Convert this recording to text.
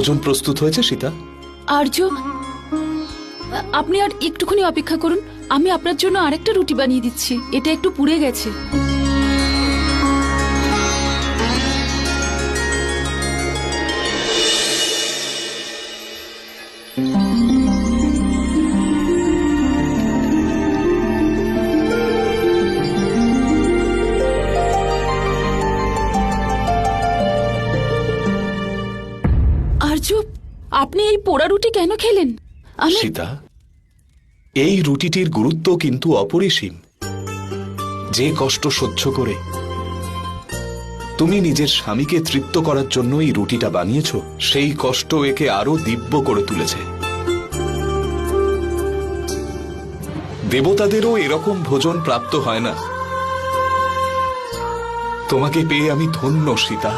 ভোজন প্রস্তুত হয়েছে সীতা? আর্য, আপনি আর একটুখানি অপেক্ষা করুন, আমি আপনার জন্য আরেকটা রুটি বানিয়ে দিচ্ছি। এটা একটু পুড়ে গেছে। আর্য, আপনি এই পোড়া রুটি কেন খেলেন? আমি সীতা, এই রুটিটির গুরুত্ব কিন্তু অপরিসীম। যে কষ্ট সহ্য করে তুমি নিজের স্বামীকে তৃপ্ত করার জন্য এই রুটিটা বানিয়েছ, সেই কষ্ট একে আরো দিব্য করে তুলেছে। দেবতাদেরও এরকম ভোজন প্রাপ্ত হয় না। তোমাকে পেয়ে আমি ধন্য সীতা।